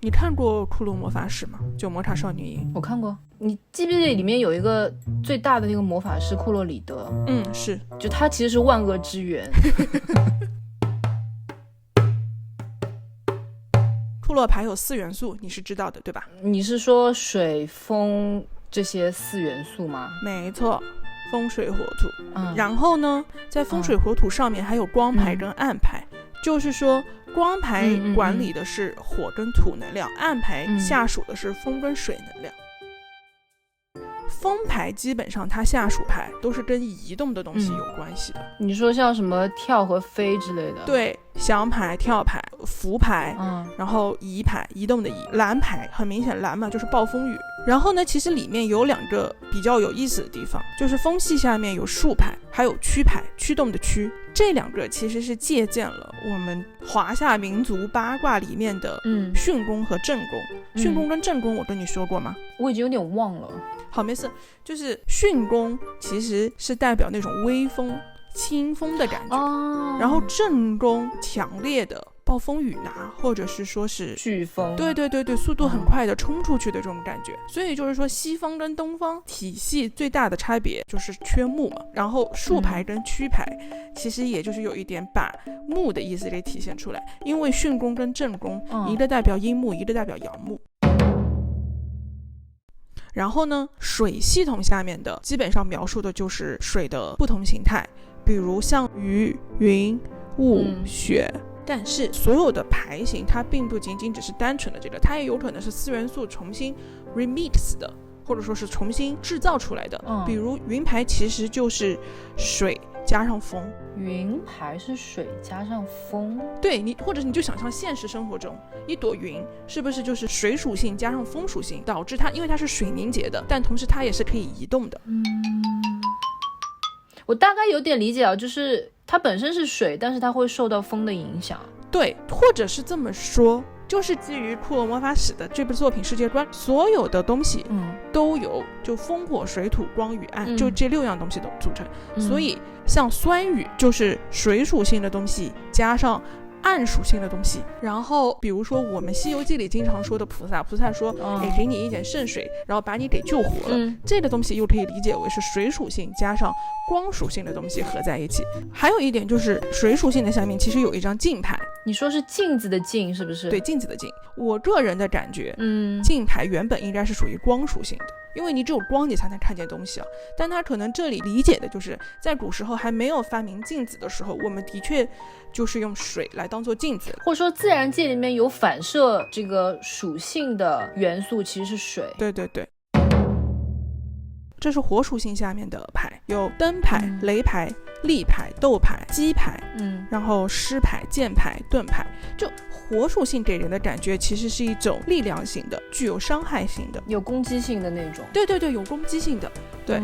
你看过《库洛魔法使》吗？就魔法少女樱。我看过。你记不记得里面有一个最大的那个魔法师库洛里德？是，就他其实是万恶之源。库洛牌有4元素，你是知道的对吧？你是说水风这些4元素吗？没错，风水火土。然后呢，在风水火土上面还有光牌跟暗牌，就是说光牌管理的是火跟土能量，暗牌下属的是风跟水能量。风牌基本上它下属牌都是跟移动的东西有关系的。你说像什么跳和飞之类的？对，降牌、跳牌、浮牌，然后移牌，移动的移。蓝牌很明显，蓝嘛就是暴风雨。然后呢，其实里面有2个比较有意思的地方，就是风系下面有竖牌，还有驱牌，驱动的驱。这2个其实是借鉴了我们华夏民族八卦里面的巽宫和震宫。巽宫跟震宫我跟你说过吗？我已经有点忘了。好，没事。就是巽宫其实是代表那种微风清风的感觉，然后震宫强烈的暴风雨拿，或者是说是飓风，对，速度很快的冲出去的这种感觉。所以就是说西方跟东方体系最大的差别就是缺木嘛，然后竖牌跟驱牌其实也就是有一点把木的意思给体现出来，因为巽宫跟震宫一个代表阴木，一个代表阳木。然后呢，水系统下面的基本上描述的就是水的不同形态，比如像雨、云、雾、雪。但是所有的牌型它并不仅仅只是单纯的这个，它也有可能是4元素重新 remix 的，或者说是重新制造出来的。比如云牌其实就是水加上风。云牌是水加上风？对，你或者你就想象现实生活中一朵云是不是就是水属性加上风属性，导致它因为它是水凝结的，但同时它也是可以移动的。我大概有点理解啊，就是它本身是水，但是它会受到风的影响。对，或者是这么说，就是基于库洛魔法使的这部作品世界观，所有的东西都由就风火水土光与暗，就这6样东西都组成。所以像酸雨就是水属性的东西加上暗属性的东西。然后比如说我们西游记里经常说的菩萨说给你一点圣水，然后把你给救活了，这个东西又可以理解为是水属性加上光属性的东西合在一起。还有一点就是水属性的下面其实有一张镜牌。你说是镜子的镜是不是？对，镜子的镜。我个人的感觉镜牌原本应该是属于光属性的，因为你只有光你才能看见东西啊。但他可能这里理解的就是在古时候还没有发明镜子的时候，我们的确就是用水来当做镜子，或者说自然界里面有反射这个属性的元素其实是水。对，这是火属性下面的牌，有灯牌、雷牌、力牌、斗牌、击牌，然后湿牌、剑牌、盾牌。就火属性给人的感觉其实是一种力量型的，具有伤害性的，有攻击性的那种。对，有攻击性的。对，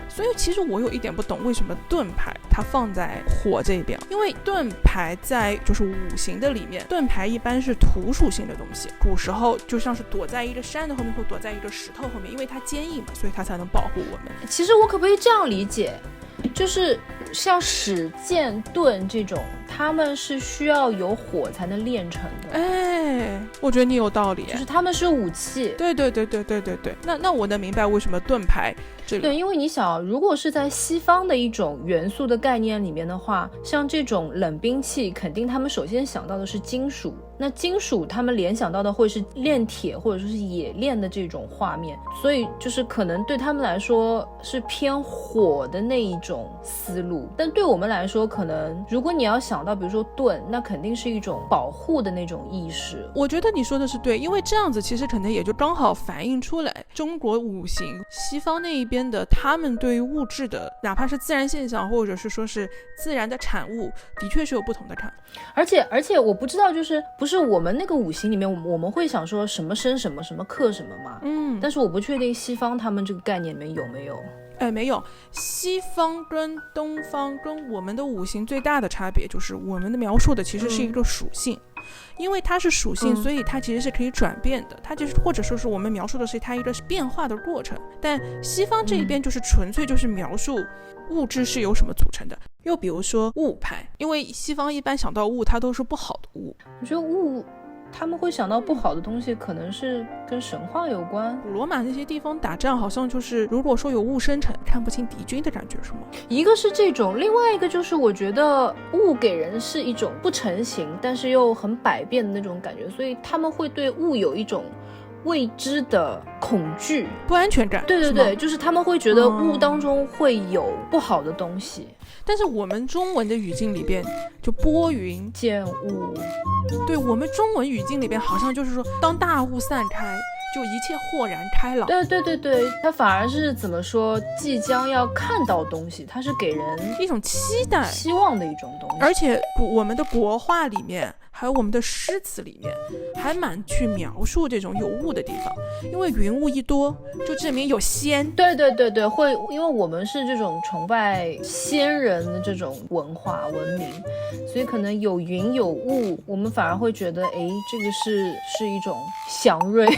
所以其实我有一点不懂为什么盾牌它放在火这边，因为盾牌在就是五行的里面，盾牌一般是土属性的东西，古时候就像是躲在一个山的后面或躲在一个石头后面，因为它坚硬嘛，所以它才能保护我们。其实我可不可以这样理解，就是像使剑盾这种他们是需要有火才能炼成的。哎，我觉得你有道理，就是他们是武器。对，那我能明白为什么盾牌这个。对，因为你想，如果是在西方的一种元素的概念里面的话，像这种冷兵器肯定他们首先想到的是金属，那金属他们联想到的会是炼铁或者说是冶炼的这种画面，所以就是可能对他们来说是偏火的那一种思路。但对我们来说，可能如果你要想到比如说盾，那肯定是一种保护的那种意识。我觉得你说的是对，因为这样子其实可能也就刚好反映出来中国五行西方那一边的他们对于物质的哪怕是自然现象或者是说是自然的产物的确是有不同的看。而且我不知道，就是不是我们那个五行里面我们会想说什么生什么什么克什么嘛，但是我不确定西方他们这个概念里面有没有。没有，西方跟东方跟我们的五行最大的差别就是我们的描述的其实是一个属性，因为它是属性，所以它其实是可以转变的，它就是或者说是我们描述的是它一个变化的过程。但西方这一边就是纯粹就是描述物质是由什么组成的。又比如说雾牌，因为西方一般想到雾它都是不好的雾，我觉得雾他们会想到不好的东西可能是跟神话有关。古罗马那些地方打仗好像就是如果说有雾生成，看不清敌军的感觉是吗？一个是这种，另外一个就是我觉得雾给人是一种不成形但是又很百变的那种感觉，所以他们会对雾有一种未知的恐惧、不安全感。对对对，就是他们会觉得雾当中会有不好的东西。但是我们中文的语境里边就拨云见雾，对，我们中文语境里边好像就是说当大雾散开就一切豁然开朗。对对对对，它反而是怎么说，即将要看到东西，它是给人一种期待希望的一种东西。而且我们的国画里面还有我们的诗词里面还蛮去描述这种有雾的地方，因为云雾一多就证明有仙。对对对对，会，因为我们是这种崇拜仙人的这种文化文明，所以可能有云有雾，我们反而会觉得哎，这个是一种祥瑞。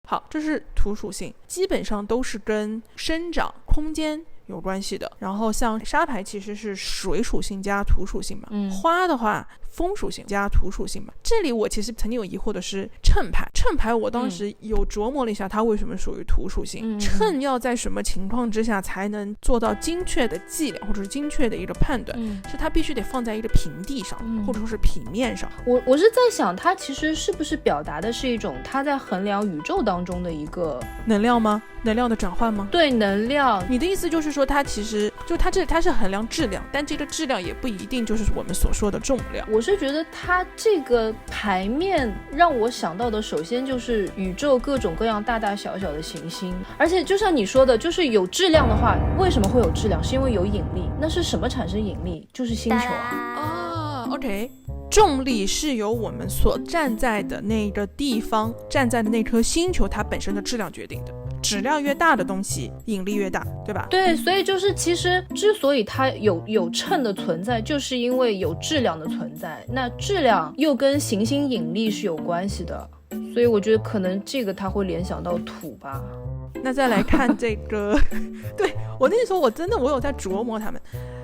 好，这是土属性，基本上都是跟生长空间有关系的。然后像沙排其实是水属性加土属性嘛，花的话风属性加土属性嘛。这里我其实曾经有疑惑的是秤排，秤排我当时有琢磨了一下它为什么属于土属性。秤要在什么情况之下才能做到精确的计量或者是精确的一个判断，是它必须得放在一个平地上，或者说是平面上。我是在想它其实是不是表达的是一种它在衡量宇宙当中的一个能量吗？能量的转换吗？对，能量。你的意思就是说它其实就它是衡量质量，但这个质量也不一定就是我们所说的重量。我是觉得它这个牌面让我想到的首先就是宇宙各种各样大大小小的行星，而且就像你说的，就是有质量的话，为什么会有质量？是因为有引力。那是什么产生引力？就是星球啊。OK， 重力是由我们所站在的那个地方，站在的那颗星球它本身的质量决定的。质量越大的东西引力越大，对吧？对，所以就是其实之所以它有秤的存在，就是因为有质量的存在，那质量又跟行星引力是有关系的，所以我觉得可能这个它会联想到土吧。那再来看这个对，我那时候我有在琢磨它们。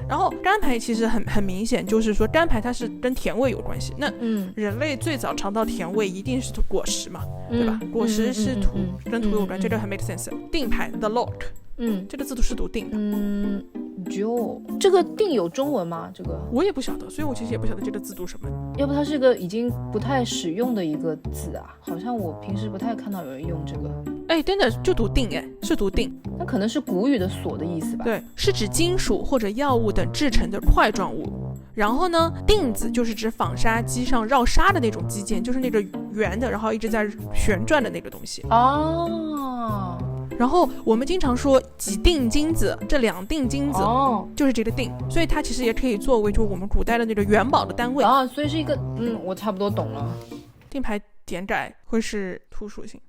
然后干牌其实很明显，就是说干牌它是跟甜味有关系。那人类最早尝到甜味一定是果实嘛，对吧？果实是土，跟土有关，这个很 make sense。定牌 the lock， 这个字都是读定的。就这个定有中文吗？这个我也不晓得，所以我其实也不晓得这个字读什么。要不它是个已经不太使用的一个字啊，好像我平时不太看到有人用这个。哎，真的就读定，哎，是读定。那可能是古语的锁的意思吧？对，是指金属或者药物等制成的块状物。然后呢，定子就是指纺纱机上绕纱的那种机件，就是那个圆的，然后一直在旋转的那个东西。哦。然后我们经常说几锭金子，这2锭金子就是这个锭，所以它其实也可以作为就是我们古代的那个元宝的单位啊，所以是一个我差不多懂了。定牌点改会是土属性，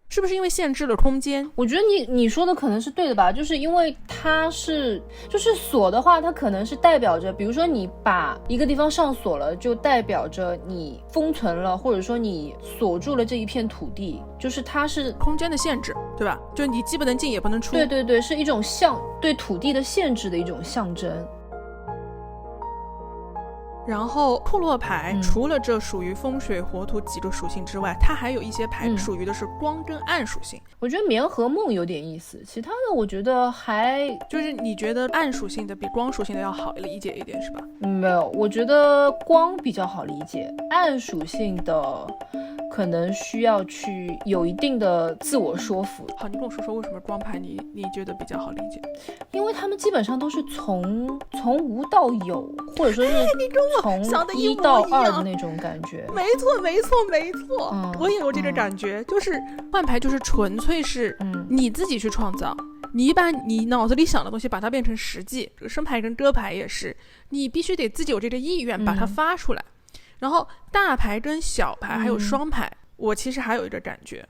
是不是因为限制了空间？我觉得你说的可能是对的吧，就是因为它是就是锁的话，它可能是代表着，比如说你把一个地方上锁了，就代表着你封存了，或者说你锁住了这一片土地，就是它是空间的限制，对吧？就你既不能进也不能出。对对对，是一种对土地的限制的一种象征。然后库洛牌除了这属于风水火土几个属性之外，它还有一些牌属于的是光跟暗属性。我觉得棉和梦有点意思，其他的我觉得还就是你觉得暗属性的比光属性的要好理解一点是吧？没有，我觉得光比较好理解，暗属性的可能需要去有一定的自我说服。好，你跟我说说为什么光牌你觉得比较好理解？因为他们基本上都是从无到有，或者说是从1到2的那种感觉。没错没错没错，我也有这个感觉，就是换牌就是纯粹是你自己去创造，你把你脑子里想的东西把它变成实际。这个生牌跟歌牌也是，你必须得自己有这个意愿把它发出来。然后大牌跟小牌还有双牌，我其实还有一个感觉，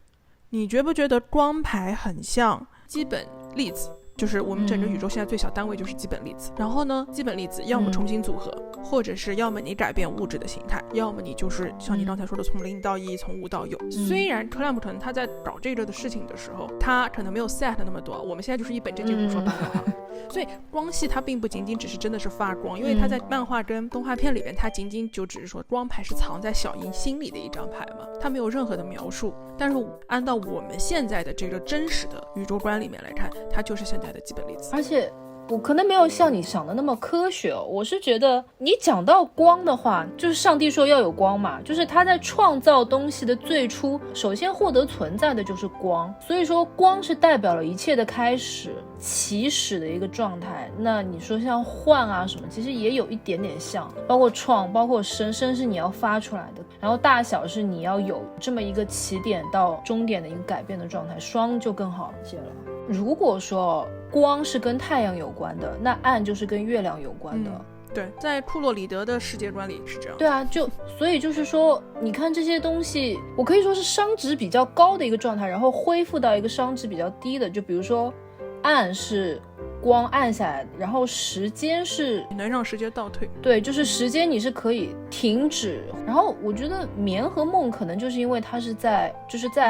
你觉不觉得光牌很像基本粒子？就是我们整个宇宙现在最小单位就是基本粒子。然后呢，基本粒子要么重新组合，或者是要么你改变物质的形态，要么你就是像你刚才说的从0到1，从无到有。虽然克莱姆顿他在搞这个的事情的时候，他可能没有 set 那么多，我们现在就是一本正经胡说八道。所以光系它并不仅仅只是真的是发光，因为它在漫画跟动画片里边，它仅仅就只是说光盘是藏在小樱心里的一张牌嘛，它没有任何的描述。但是按照我们现在的这个真实的宇宙观里面来看，它就是现在的基本粒子。而且我可能没有像你想的那么科学哦，我是觉得你讲到光的话，就是上帝说要有光嘛，就是他在创造东西的最初，首先获得存在的就是光，所以说光是代表了一切的开始、起始的一个状态。那你说像幻啊什么，其实也有一点点像，包括创，包括生是你要发出来的，然后大小是你要有这么一个起点到终点的一个改变的状态，双就更好理解了。如果说光是跟太阳有关的，那暗就是跟月亮有关的。对，在库洛里德的世界观里是这样。对啊，所以就是说，你看这些东西，我可以说是熵值比较高的一个状态，然后恢复到一个熵值比较低的。就比如说，暗是光暗下来，然后时间是你能让时间倒退。对，就是时间你是可以停止。然后我觉得眠和梦可能就是因为它是在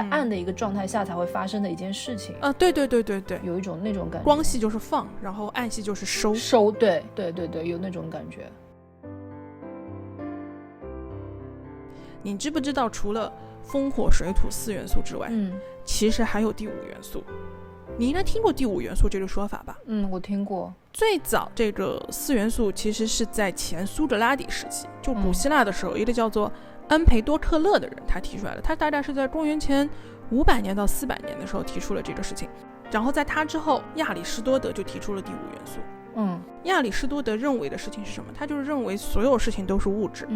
暗的一个状态下才会发生的一件事情。对，有一种那种感觉，光系就是放，然后暗系就是收。对，有那种感觉。你知不知道除了风火水土4元素之外，其实还有第5元素。你应该听过第5元素这个说法吧？我听过。最早这个4元素其实是在前苏格拉底时期，就古希腊的时候，一个叫做恩培多克勒的人他提出来的。他大概是在公元前500年到400年的时候提出了这个事情。然后在他之后，亚里士多德就提出了第5元素。亚里士多德认为的事情是什么？他就是认为所有事情都是物质。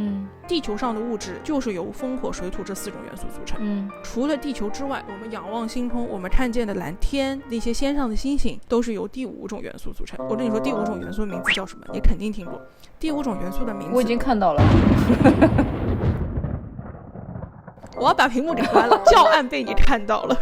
地球上的物质就是由风火水土这4种元素组成。除了地球之外，我们仰望星空，我们看见的蓝天，那些天上的星星，都是由第5种元素组成。我跟你说，第5种元素的名字叫什么？你肯定听过。第5种元素的名字我已经看到了。我要把屏幕给关了，教案被你看到了。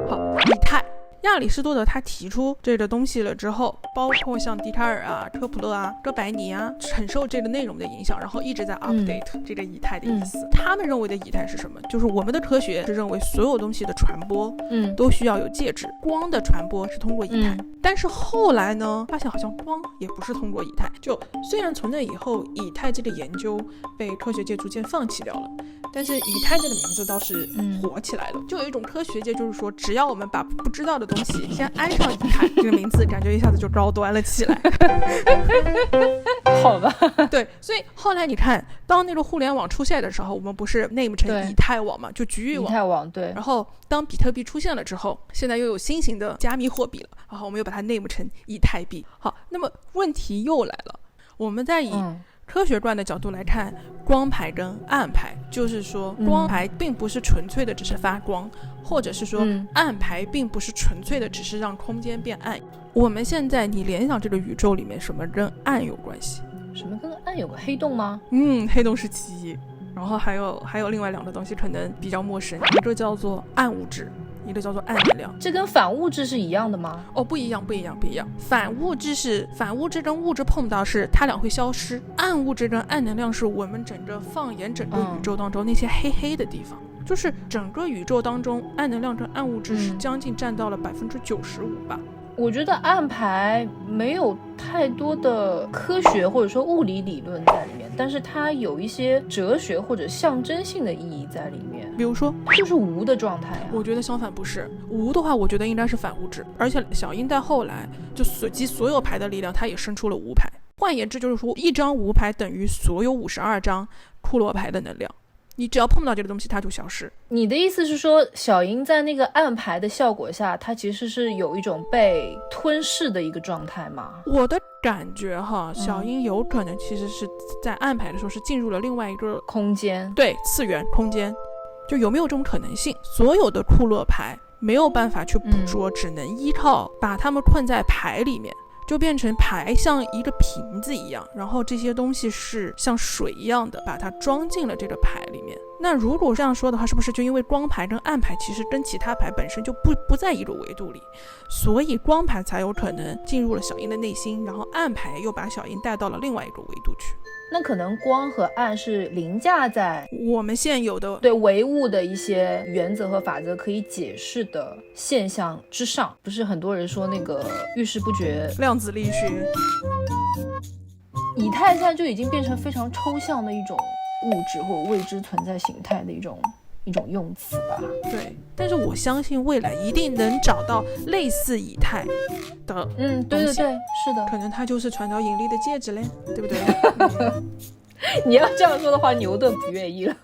好，以太。亚里士多德他提出这个东西了之后，包括像笛卡尔啊、科普勒啊、哥白尼啊，很受这个内容的影响，然后一直在 update 这个以太的意思。他们认为的以太是什么？就是我们的科学是认为所有东西的传播都需要有介质，光的传播是通过以太。但是后来呢，发现好像光也不是通过以太。就虽然从那以后以太这个研究被科学界逐渐放弃掉了，但是以太这个名字倒是火起来了。就有一种科学界就是说，只要我们把不知道的东西先安上以太这个名字，感觉一下子就高端了起来。好吧。对，所以后来你看，当那个互联网出现的时候，我们不是 name 成以太网嘛，就局域网。以太网，对。然后当比特币出现了之后，现在又有新型的加密货币了，然后我们又把它 name 成以太币。好，那么问题又来了，我们在以科学观的角度来看光排跟暗排，就是说光排并不是纯粹的只是发光，或者是说暗排并不是纯粹的只是让空间变暗。我们现在你联想这个宇宙里面什么跟暗有关系？什么跟暗有个黑洞吗？黑洞是其一，然后还有另外2个东西可能比较陌生，一个叫做暗物质，一个叫做暗能量。这跟反物质是一样的吗？不一样。反物质跟物质碰到是它俩会消失，暗物质跟暗能量是我们整个放眼整个宇宙当中那些黑黑的地方。就是整个宇宙当中暗能量跟暗物质是将近占到了95%吧。我觉得暗排没有太多的科学或者说物理理论在里面，但是它有一些哲学或者象征性的意义在里面。比如说就是无的状态我觉得相反不是无的话，我觉得应该是反物质。而且小樱在后来就集所有牌的力量，它也生出了无牌。换言之就是说，一张无牌等于所有52张库洛牌的能量，你只要碰到这个东西它就消失。你的意思是说小樱在那个暗排的效果下，它其实是有一种被吞噬的一个状态吗？我的感觉小樱有可能其实是在暗排的时候是进入了另外一个空间，对，次元空间。就有没有这种可能性？所有的库洛牌没有办法去捕捉，只能依靠把它们困在牌里面，就变成牌像一个瓶子一样，然后这些东西是像水一样的把它装进了这个牌里面。那如果这样说的话，是不是就因为光牌跟暗牌其实跟其他牌本身就不在一个维度里，所以光牌才有可能进入了小樱的内心，然后暗牌又把小樱带到了另外一个维度去？那可能光和暗是凌驾在我们现有的对唯物的一些原则和法则可以解释的现象之上。不是很多人说那个遇事不决量子力学，以太现在就已经变成非常抽象的一种物质或者未知存在形态的一种用词吧。对，但是我相信未来一定能找到类似以太的对对对，是的，可能它就是创造引力的介质嘞，对不对？你要这样说的话，牛顿不愿意了。